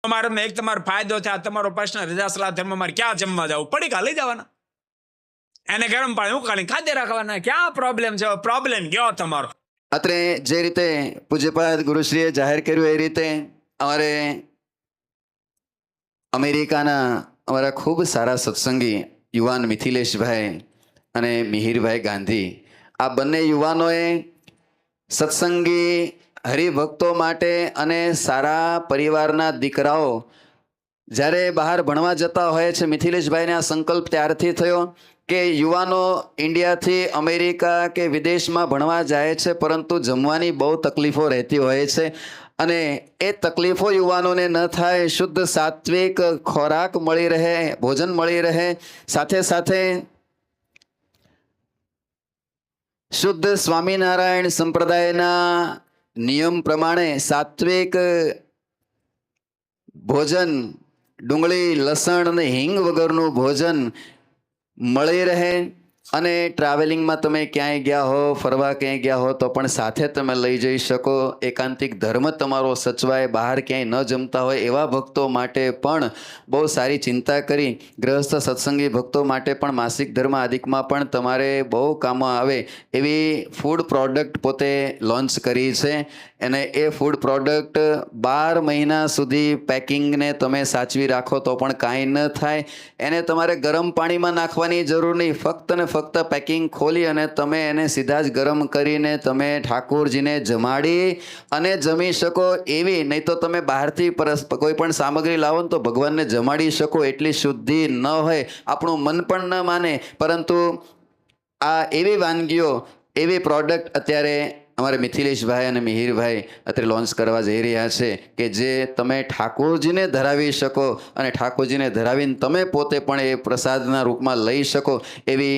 તમારો એક તમારો ફાયદો થાય, તમારો પ્રશ્ન રજા સલાહ ધર્મ મારે ક્યાં જમવા જવું, પડીકા લઈ જવાના, એને ગરમ પાણી ઉકાળીને ખાધે રાખવાના. ક્યાં પ્રોબ્લેમ છે? પ્રોબ્લેમ કયો તમારો? અત્રે જે રીતે પૂજ્યપાદ ગુરુશ્રીએ જાહેર કર્યું એ રીતે અમારે અમેરિકાના અમારા ખૂબ સારા સત્સંગી યુવાન મિથિલેશભાઈ અને મિહિરભાઈ ગાંધી, આ બંને યુવાનોએ સત્સંગી હરિભક્તો માટે અને સારા પરિવારના દીકરાઓ જ્યારે બહાર ભણવા જતા હોય છે, મિથિલેશભાઈને આ સંકલ્પ ત્યારથી થયો કે યુવાનો ઇન્ડિયાથી અમેરિકા કે વિદેશમાં ભણવા જાય છે, પરંતુ જમવાની બહુ તકલીફો રહેતી હોય છે અને એ તકલીફો યુવાનોને ન થાય, શુદ્ધ સાત્વિક ખોરાક મળી રહે, ભોજન મળી રહે, સાથે સાથે શુદ્ધ સ્વામિનારાયણ સંપ્રદાયના નિયમ પ્રમાણે સાત્વિક ભોજન, ડુંગળી લસણ અને હિંગ વગરનું ભોજન મળી રહે અને ટ્રાવેલિંગમાં તમે ક્યાંય ગયા હો, ફરવા ક્યાંય ગયા હો તો પણ સાથે તમે લઈ જઈ શકો. એકાંતિક ધર્મ તમારો સચવાય, બહાર ક્યાંય ન જમતા હોય એવા ભક્તો માટે પણ બહુ સારી ચિંતા કરી. ગૃહસ્થ સત્સંગી ભક્તો માટે પણ માસિક ધર્મ આદિકમાં પણ તમારે બહુ કામો આવે એવી ફૂડ પ્રોડક્ટ પોતે લોન્ચ કરી છે અને એ ફૂડ પ્રોડક્ટ 12 મહિના સુધી પેકિંગને તમે સાચવી રાખો તો પણ કાંઈ ન થાય. એને તમારે ગરમ પાણીમાં નાખવાની જરૂર નહીં, ફક્ત ને ફક્ત પેકિંગ ખોલી અને તમે એને સીધા જ ગરમ કરીને તમે ઠાકોરજીને જમાડી અને જમી શકો એવી. નહીં તો તમે બહારથી કોઈ પણ સામગ્રી લાવો ને તો ભગવાનને જમાડી શકો એટલી શુદ્ધિ ન હોય, આપણું મન પણ ન માને. પરંતુ આ એવી વાનગીઓ, એવી પ્રોડક્ટ અત્યારે અમારે મિથિલેશભાઈ અને મિહિરભાઈ અત્યારે લોન્ચ કરવા જઈ રહ્યા છે કે જે તમે ઠાકોરજીને ધરાવી શકો અને ઠાકોરજીને ધરાવીને તમે પોતે પણ એ પ્રસાદના રૂપમાં લઈ શકો એવી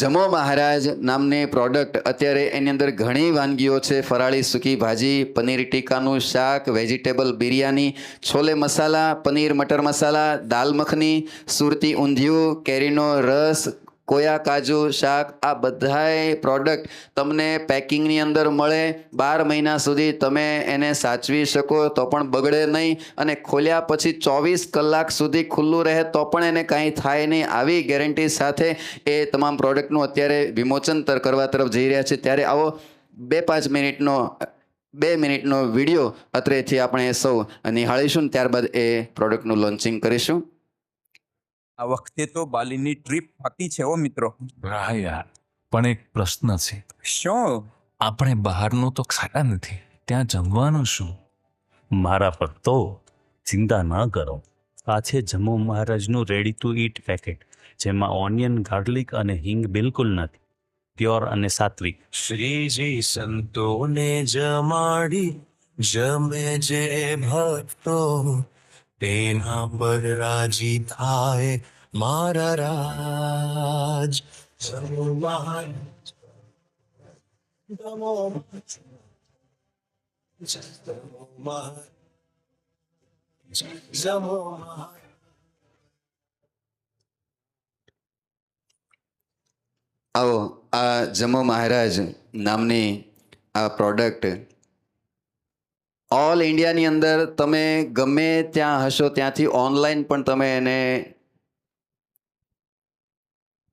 જમો મહારાજ નામની પ્રોડક્ટ. અત્યારે એની અંદર ઘણી વાનગીઓ છે, ફરાળી સૂકી ભાજી, પનીર ટીકાનું શાક, વેજીટેબલ બિરયાની, છોલે મસાલા, પનીર મટર મસાલા, દાલ મખની, સુરતી ઊંધિયું, કેરીનો રસ, કોયા કાજુ શાક, આ બધાય પ્રોડક્ટ તમને પેકિંગની અંદર મળે. 12 મહિના સુધી તમે એને સાચવી શકો તો પણ બગડે નહીં અને ખોલ્યા પછી 24 કલાક સુધી ખુલ્લું રહે તો પણ એને કાંઈ થાય નહીં, આવી ગેરંટી સાથે એ તમામ પ્રોડક્ટનું અત્યારે વિમોચન કરવા તરફ જઈ રહ્યા છે. ત્યારે આવો 2 મિનિટનો વિડીયો અત્રેથી આપણે સૌ નિહાળીશું ને ત્યારબાદ એ પ્રોડક્ટનું લોન્ચિંગ કરીશું. આ વખતે તો બાલીની ટ્રીપ બાકી છે. ઓ મિત્રો, હા યાર, પણ એક પ્રશ્ન છે. શું? આપણે બહારનું તો ખાતા નથી, ત્યાં જમવાનું શું? મારા પર તો ચિંતા ન કરો. આ છે જમ્મુ મહારાજનું રેડી ટુ ઈટ પેકેટ, જેમાં ઓનિયન, ગાર્લિક અને હિંગ બિલકુલ નથી, પ્યોર અને સાત્વિક. શ્રીજી સંતોને જમાડી જમે જે ભક્તો, તેના પર રાજી થાય મારા રાજ. જમો મહારાજ, જમો મહારાજ, જમો મહારાજ, જમો મહારાજ. આવો આ જમો મહારાજ નામની આ પ્રોડક્ટ ઓલ ઇન્ડિયાની અંદર તમે ગમે ત્યાં હશો ત્યાંથી ઓનલાઈન પણ તમે એને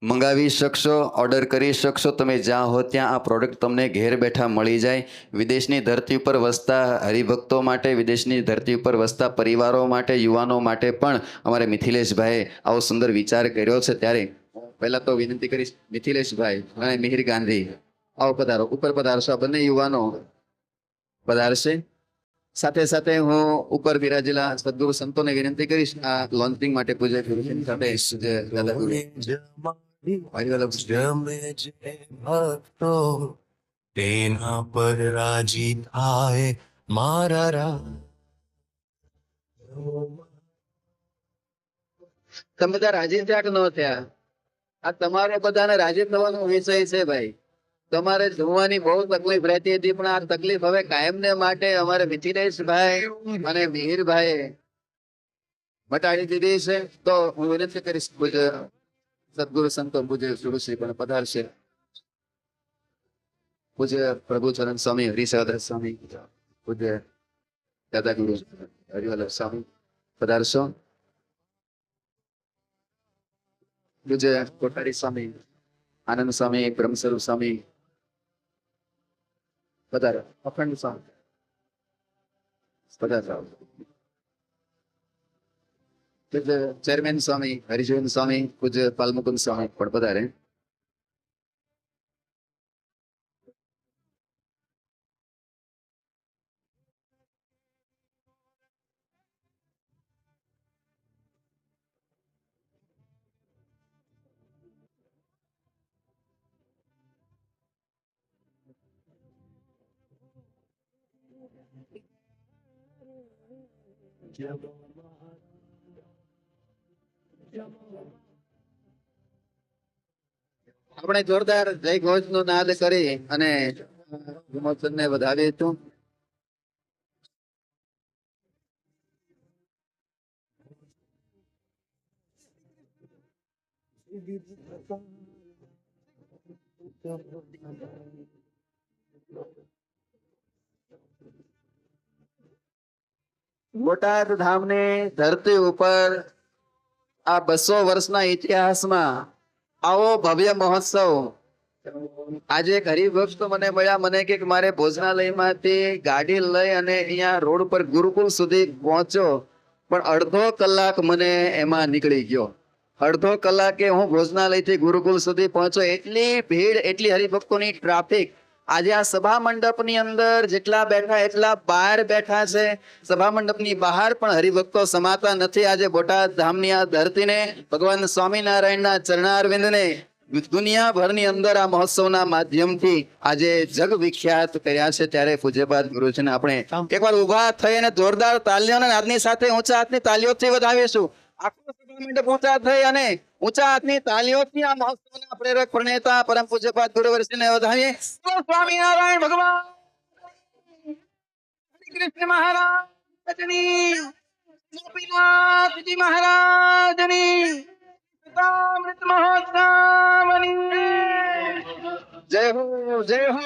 મંગાવી શકશો, ઓર્ડર કરી શકશો. તમે જ્યાં હો ત્યાં આ પ્રોડક્ટ તમને ઘેર બેઠા મળી જાય. વિદેશની ધરતી ઉપર વસતા હરિભક્તો માટે, વિદેશની ધરતી ઉપર વસતા પરિવારો માટે, યુવાનો માટે પણ અમારે મિથિલેશભાઈએ આવો સુંદર વિચાર કર્યો છે. ત્યારે પહેલા તો વિનંતી કરીશ મિથિલેશભાઈ અને મિહિર ગાંધી, આવો પધારો, ઉપર પધારશો. આ બંને યુવાનો પધારશે. સાથે સાથે હું ઉપર બિરાજેલા સદગુરુ સંતોને વિનંતી કરીશ આ લોન્ચિંગ માટે પૂજ્ય ગુરુજીની સાથે જમે જે ભક્તો, તેના પર રાજી થાય મારા રાજ. તમે બધા રાજી થયા કે ન થયા? આ તમારે બધાને રાજી થવાનો વિષય છે ભાઈ. તમારે જોવાની બહુ તકલીફ રહેતી હતી, પણ આ તકલીફ હવે કાયમને માટે અમારે મિથિલેશભાઈ અને મિહિરભાઈ મટાડી દીધી છે. તો હું વિનંતી કરીશ પૂજ્ય સદગુરુ સંતો પૂજ્ય ગુરુશ્રી પણ પધારશે. પૂજ્ય પ્રભુચરણ સ્વામી હરિસહદાસ સ્વામી, પૂજ્ય દાદા ગુરુ હરિવલ્લભ સ્વામી, પધારશો. પૂજ્ય કોઠારી સ્વામી, આનંદ સ્વામી, બ્રહ્મસ્વરૂપ સ્વામી પધારો. અખંડ સ્વામી પધારો. પૂજ્ય ચેરમેન સ્વામી હરિજન સ્વામી, પૂજ્ય પાલમુકુંદ સ્વામી પણ પધારે. આપણે જોરદાર જય ઘોષ નો નાદ કરી અને વિમોચન ને વધાવીએ હતું. બોટાદ ધામની ધરતી ઉપર આ 200 વર્ષના ઇતિહાસમાં આવો ભવ્ય મહોત્સવ. આજે એક હરિભક્ત મને મળ્યા, મને કે મારે ભોજનાલયમાંથી ગાડી લઈ અને અહીંયા રોડ પર ગુરુકુળ સુધી પહોંચ્યો, પણ અડધો કલાક મને એમાં નીકળી ગયો. અડધો કલાકે હું ભોજનાલયથી ગુરુકુળ સુધી પહોંચ્યો. એટલી ભીડ, એટલી હરિભક્તોની ટ્રાફિક. આજે આ સભા મંડપની અંદર જેટલા બેઠા એટલા બહાર બેઠા છે. સભા મંડપની બહાર પણ હરિભક્તો સમાતા નથી. આજે બોટાદ ધામની આ ધરતીને ભગવાન સ્વામિનારાયણના ચરણારવિંદને દુનિયાભરની અંદર આ મહોત્સવના માધ્યમથી આજે જગ વિખ્યાત કર્યા છે. ત્યારે પૂજ્યપાદ ગુરુજીને આપણે એકવાર ઉભા થઈ અને જોરદાર તાલીઓના નાદની સાથે ઊંચા હાથની તાલીઓથી વધાવીશું. આખું સભા મંડપ ઊંચા થઈ અને ઊંચા હાથની તાલીઓથી આ મહોત્સવના પ્રેરક પ્રણેતા પરમ પૂજ્યપાદ ગુરુવર્ષને વધાવીએ. સ્વામિનારાયણ ભગવાન, શ્રી કૃષ્ણ મહારાજની, ગોપીનાથજી મહારાજની, અમૃત મહોત્સવની જય હો, જય હો.